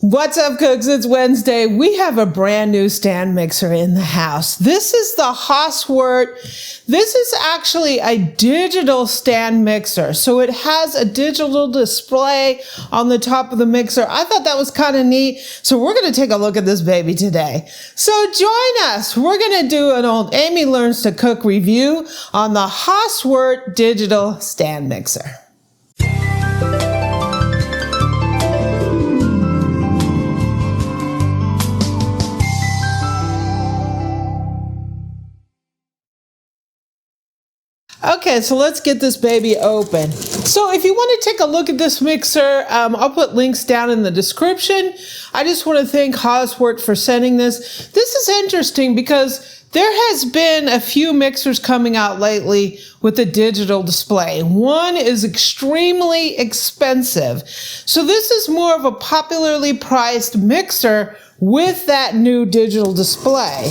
What's up, cooks? It's Wednesday. We have a brand new stand mixer in the house. This is the Hauswirt. This is actually a digital stand mixer. So it has a digital display on the top of the mixer. I thought that was kind of neat. So we're going to take a look at this baby today. So join us. We're going to do an old Amy Learns to Cook review on the Hauswirt digital stand mixer. Okay, so let's get this baby open. So if you want to take a look at this mixer, I'll put links down in the description. I just want to thank Hauswirt for sending this. This is interesting because there has been a few mixers coming out lately with a digital display. One is extremely expensive. So this is more of a popularly priced mixer with that new digital display.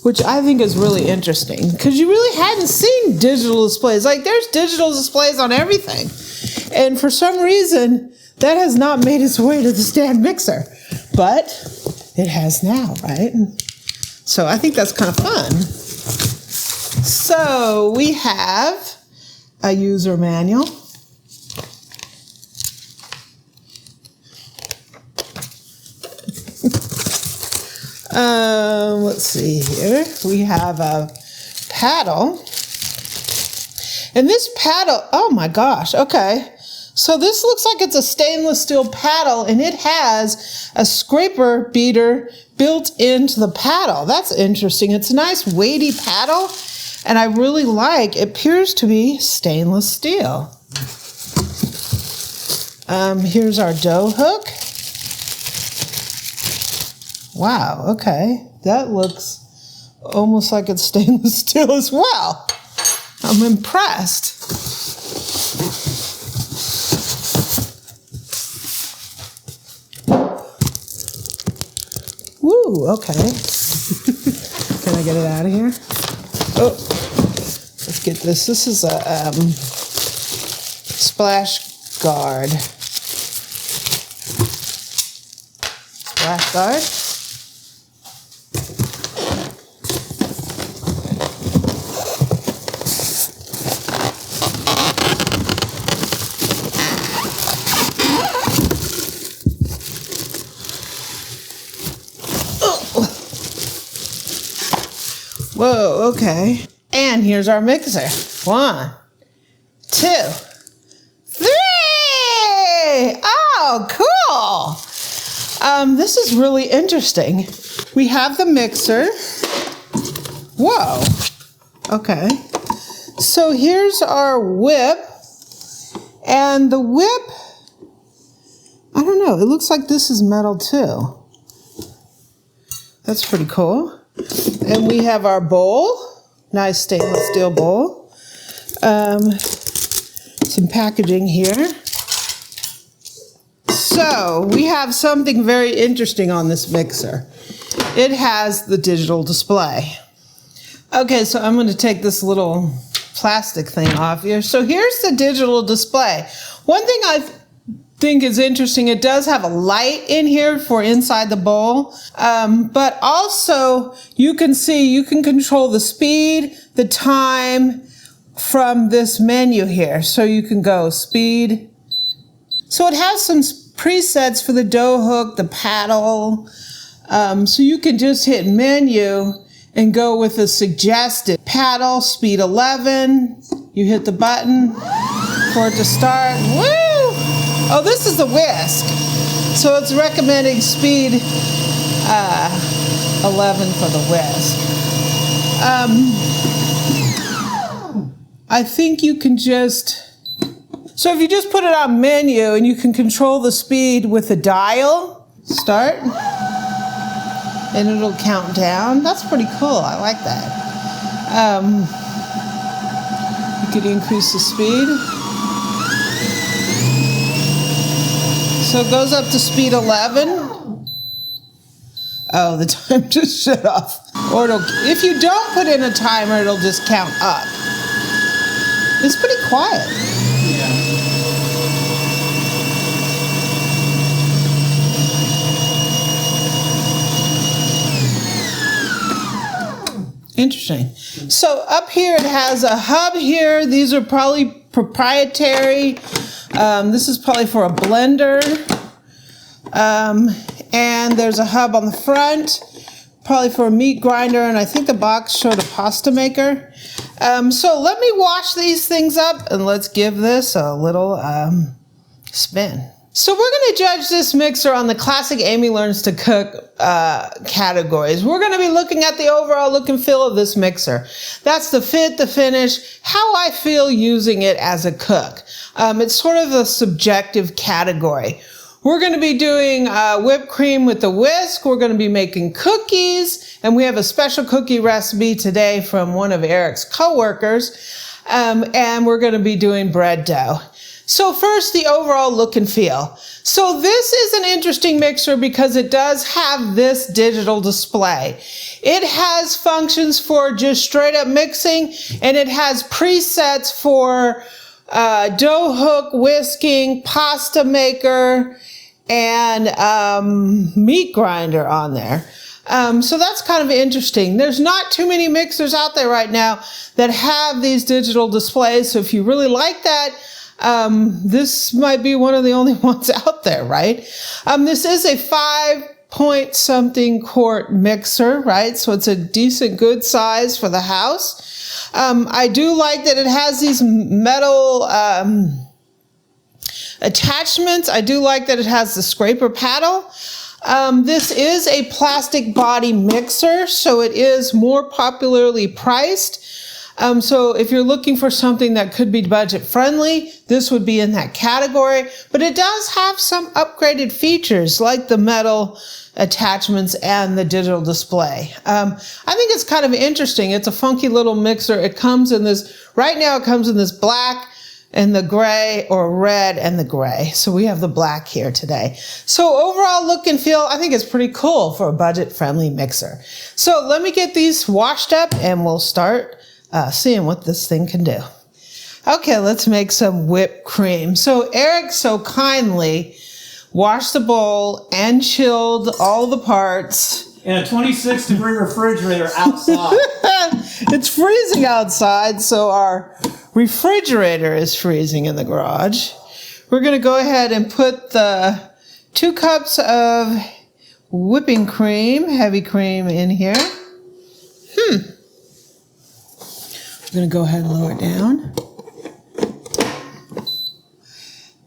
Which I think is really interesting because you really hadn't seen digital displays. Like there's digital displays on everything. And for some reason, that has not made its way to the stand mixer, but it has now, right? So I think that's kind of fun. So we have a user manual. Let's see here. We have a paddle. And this paddle, oh my gosh, okay. So this looks like it's a stainless steel paddle and it has a scraper beater built into the paddle. That's interesting. It's a nice weighty paddle and I really like, it appears to be stainless steel. Here's our dough hook. Wow, okay. That looks almost like it's stainless steel as well. I'm impressed. Woo, okay. Can I get it out of here? Oh, let's get this. This is a splash guard. Splash guard. Whoa, okay. And here's our mixer. 1, 2, 3! Oh, cool! This is really interesting. We have the mixer. Whoa. Okay. So here's our whip. And the whip, I don't know, it looks like this is metal too. That's pretty cool. And we have our bowl, nice stainless steel bowl. Some packaging here. So we have something very interesting on this mixer. It has the digital display. Okay, so I'm going to take this little plastic thing off here. So here's the digital display. One thing I think is interesting, it does have a light in here for inside the bowl, but also you can see, you can control the speed, the time from this menu here. So you can go speed. So it has some presets for the dough hook, the paddle. So you can just hit menu and go with the suggested paddle, speed 11. You hit the button for it to start. Woo! Oh, this is the whisk. So it's recommending speed 11 for the whisk. I think you can just, so if you just put it on menu and you can control the speed with the dial, start, and it'll count down. That's pretty cool. I like that. You could increase the speed. So it goes up to speed 11. Oh, the time just shut off. Or if you don't put in a timer, it'll just count up. It's pretty quiet. Interesting. So up here it has a hub here. These are probably proprietary. This is probably for a blender. And there's a hub on the front, probably for a meat grinder, and I think the box showed a pasta maker. So let me wash these things up and let's give this a little spin. So we're going to judge this mixer on the Classic Amy Learns to Cook categories. We're going to be looking at the overall look and feel of this mixer. That's the fit, the finish, how I feel using it as a cook. It's sort of a subjective category. We're going to be doing whipped cream with the whisk. We're going to be making cookies, and we have a special cookie recipe today from one of Eric's coworkers. And we're going to be doing bread dough. So first, the overall look and feel. So this is an interesting mixer because it does have this digital display. It has functions for just straight up mixing, and it has presets for dough hook, whisking, pasta maker, and meat grinder on there. So that's kind of interesting. There's not too many mixers out there right now that have these digital displays. So if you really like that, this might be one of the only ones out there, right? This is a 5.something quart mixer, right? So it's a decent, good size for the house. I do like that it has these metal attachments. I do like that it has the scraper paddle. This is a plastic body mixer, so it is more popularly priced. So if you're looking for something that could be budget friendly, this would be in that category. But it does have some upgraded features like the metal attachments and the digital display. I think it's kind of interesting. It's a funky little mixer. It comes in this, right now it comes in this black and the gray, or red and the gray. So we have the black here today. So overall look and feel, I think it's pretty cool for a budget friendly mixer. So let me get these washed up and we'll start seeing what this thing can do. Okay, let's make some whipped cream. So Eric so kindly washed the bowl and chilled all the parts. In a 26-degree refrigerator outside. It's freezing outside, so our refrigerator is freezing in the garage. We're going to go ahead and put the 2 cups of whipping cream, heavy cream, in here. I'm going to go ahead and lower it down.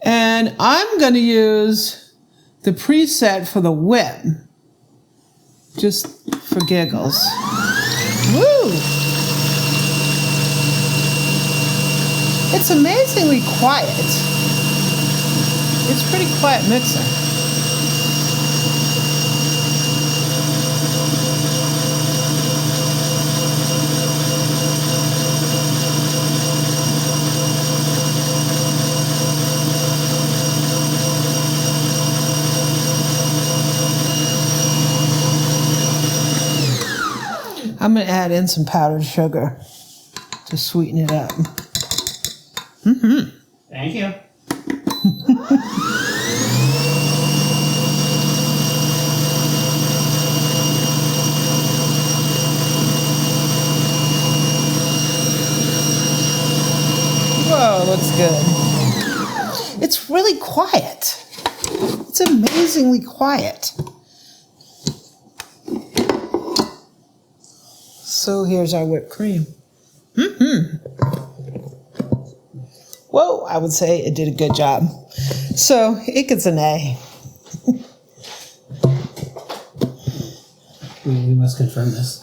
And I'm going to use the preset for the whip, just for giggles. Woo! It's amazingly quiet. It's a pretty quiet mixer. I'm going to add in some powdered sugar to sweeten it up. Thank you. Whoa, looks good. It's really quiet. It's amazingly quiet. So here's our whipped cream. Whoa, I would say it did a good job. So it gets an A. We must confirm this.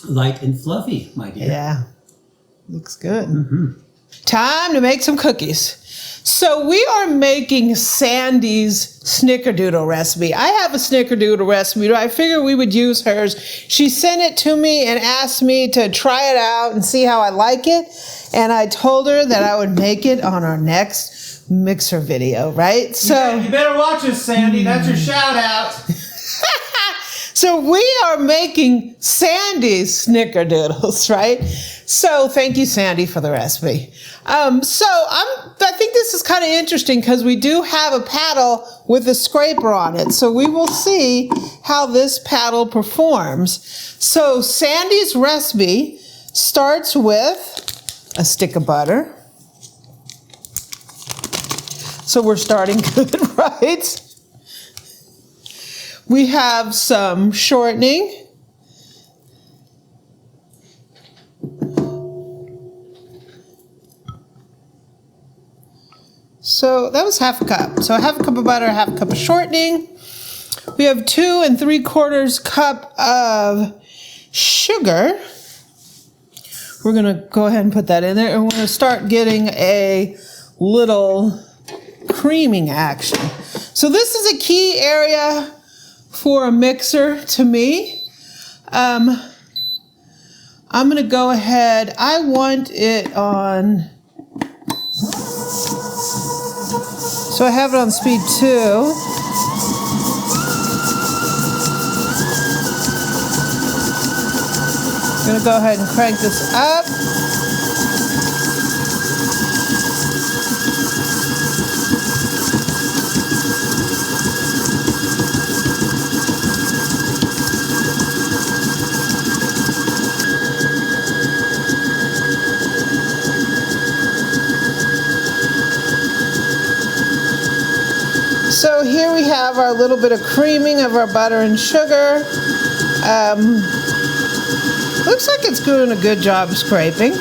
Light and fluffy, my dear. Yeah, looks good. Time to make some cookies. So we are making Sandy's snickerdoodle recipe. I have a snickerdoodle recipe, but I figured we would use hers. She sent it to me and asked me to try it out and see how I like it. And I told her that I would make it on our next mixer video, right? So you better watch us, Sandy. That's your shout out. So we are making Sandy's snickerdoodles, right? So thank you, Sandy, for the recipe. I think this is kind of interesting because we do have a paddle with a scraper on it. So we will see how this paddle performs. So Sandy's recipe starts with a stick of butter. So we're starting good, right? We have some shortening. So that was half a cup. So half a cup of butter, half a cup of shortening. We have 2 3/4 cup of sugar. We're gonna go ahead and put that in there, and we're gonna start getting a little creaming action. So this is a key area for a mixer to me. I'm gonna go ahead, I want it on, so I have it on speed 2. I'm gonna go ahead and crank this up. So here we have our little bit of creaming of our butter and sugar. Looks like it's doing a good job of scraping.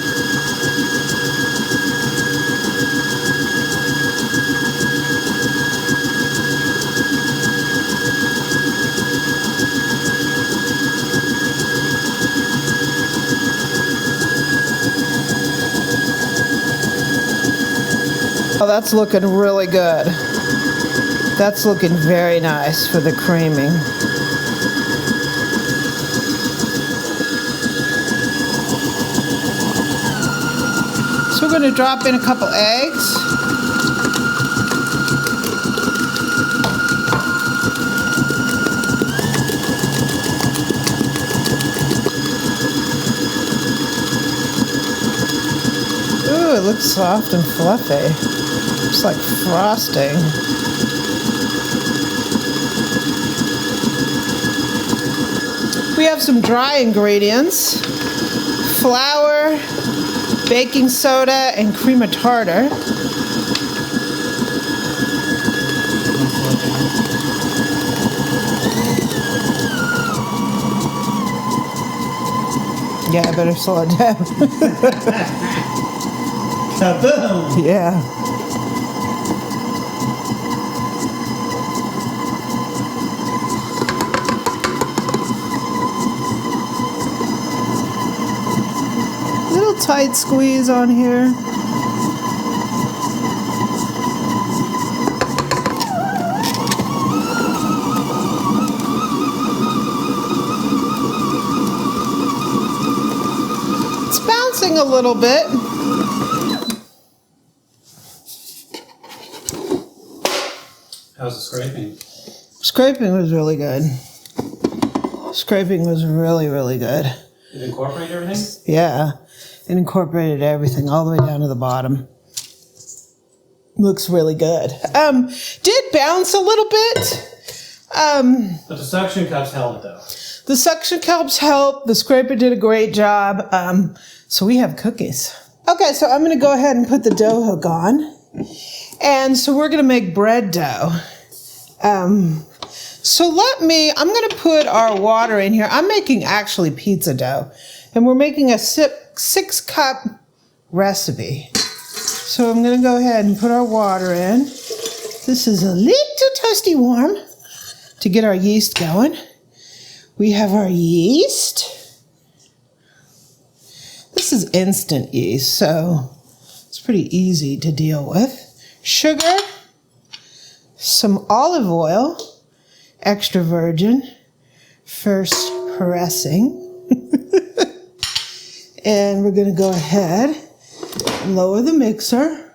Oh, that's looking really good. That's looking very nice for the creaming. So we're going to drop in a couple eggs. Ooh, it looks soft and fluffy. It's like frosting. We have some dry ingredients: flour, baking soda, and cream of tartar. Yeah, I better slow it down. Kaboom! Yeah. Little tight squeeze on here. It's bouncing a little bit. How's the scraping? Scraping was really good. Scraping was really, really good. Did it incorporate everything? Yeah, it incorporated everything all the way down to the bottom. Looks really good. Did bounce a little bit. But the suction cups held it though. The suction cups help. The scraper did a great job. So we have cookies. Okay, so I'm going to go ahead and put the dough hook on. And so we're going to make bread dough. So I'm going to put our water in here. I'm making actually pizza dough. And we're making a 6-cup recipe. So I'm going to go ahead and put our water in. This is a little toasty warm to get our yeast going. We have our yeast. This is instant yeast, so it's pretty easy to deal with. Sugar, some olive oil, extra virgin, first pressing. And we're going to go ahead and lower the mixer.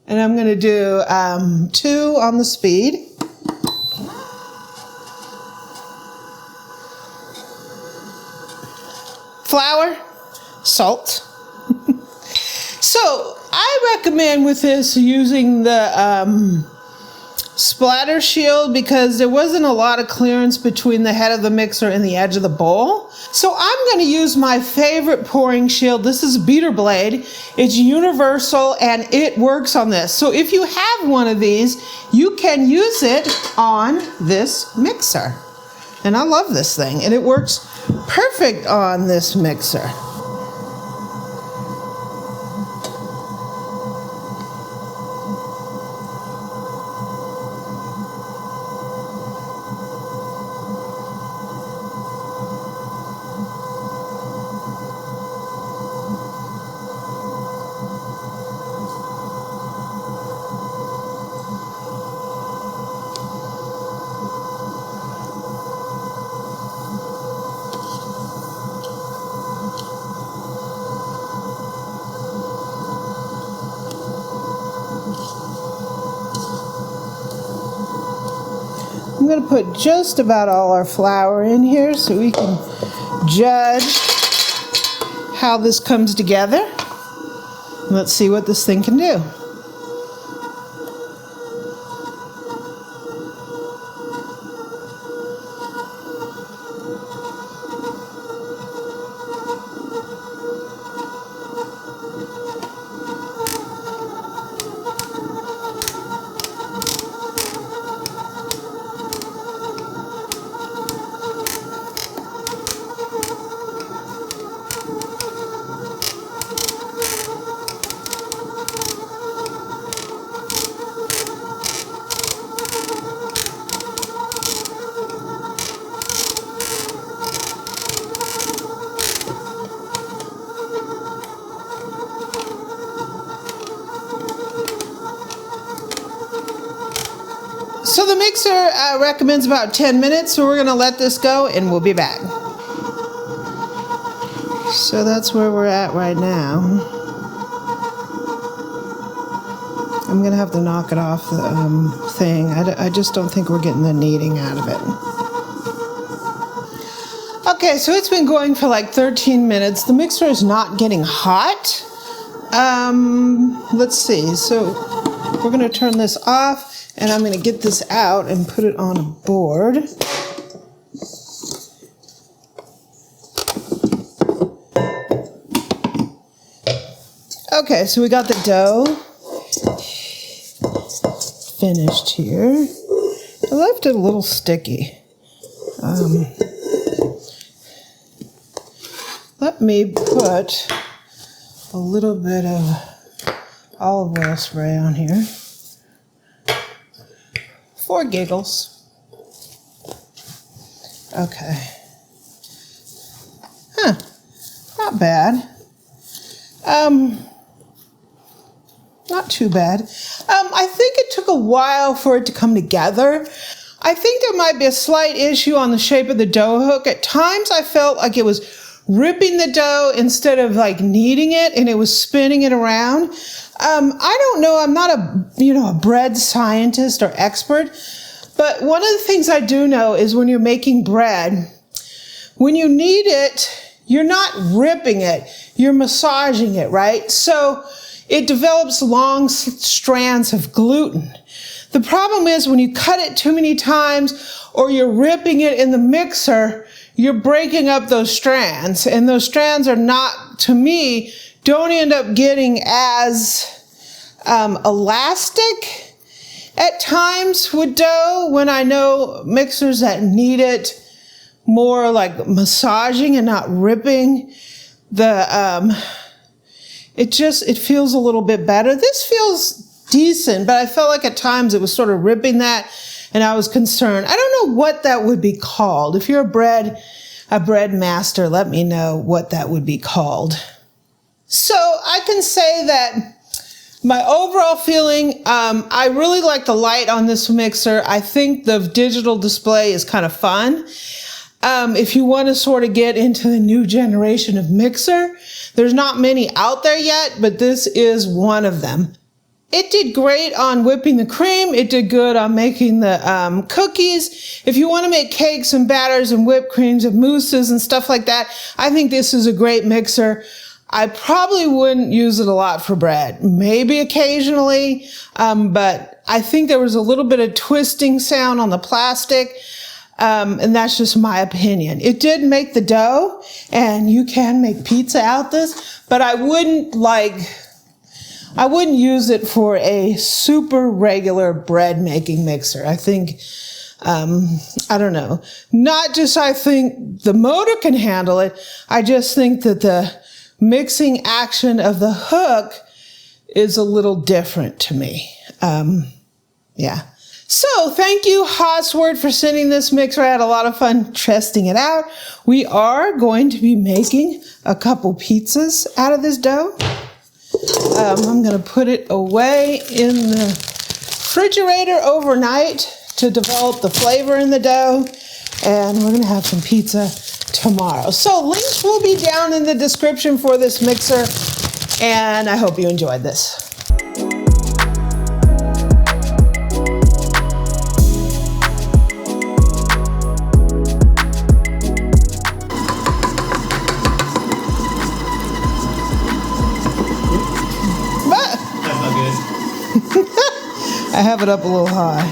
And I'm going to do 2 on the speed. flour, salt. So I recommend with this using the splatter shield because there wasn't a lot of clearance between the head of the mixer and the edge of the bowl. So I'm going to use my favorite pouring shield. This is a beater blade. It's universal and it works on this. So if you have one of these, you can use it on this mixer. And I love this thing and it works perfect on this mixer. I'm going to put just about all our flour in here so we can judge how this comes together. Let's see what this thing can do. So the mixer recommends about 10 minutes, so we're going to let this go and we'll be back. So that's where we're at right now. I'm going to have to knock it off the thing. I just don't think we're getting the kneading out of it. Okay, so it's been going for like 13 minutes. The mixer is not getting hot. Let's see. So we're going to turn this off. And I'm going to get this out and put it on a board. Okay, so we got the dough finished here. I left it a little sticky. Let me put a little bit of olive oil spray on here. For giggles. Okay. Not bad. Not too bad. I think it took a while for it to come together. I think there might be a slight issue on the shape of the dough hook. At times I felt like it was ripping the dough instead of like kneading it and it was spinning it around. I don't know. I'm not a bread scientist or expert, but one of the things I do know is when you're making bread, when you knead it, you're not ripping it, you're massaging it, right? So it develops long strands of gluten. The problem is when you cut it too many times or you're ripping it in the mixer, you're breaking up those strands, and those strands are not, to me, don't end up getting as elastic at times with dough when I know mixers that need it more like massaging and not ripping it feels a little bit better. This feels decent, but I felt like at times it was sort of ripping that and I was concerned. I don't know what that would be called. If you're a bread master, let me know what that would be called. So I can say that my overall feeling, I really like the light on this mixer. I think the digital display is kind of fun. If you want to sort of get into the new generation of mixer, there's not many out there yet, but this is one of them. It did great on whipping the cream. It did good on making the cookies. If you want to make cakes and batters and whipped creams and mousses and stuff like that, I think this is a great mixer. I probably wouldn't use it a lot for bread, maybe occasionally, but I think there was a little bit of twisting sound on the plastic, and that's just my opinion. It did make the dough, and you can make pizza out this, but I wouldn't use it for a super regular bread making mixer. I think, I don't know, not just I think the motor can handle it, I just think that the mixing action of the hook is a little different to me. Yeah. So thank you, Hauswirt, for sending this mixer. I had a lot of fun testing it out. We are going to be making a couple pizzas out of this dough. I'm going to put it away in the refrigerator overnight to develop the flavor in the dough, and we're going to have some pizza tomorrow. So links will be down in the description for this mixer, and I hope you enjoyed this. That's not good. I have it up a little high.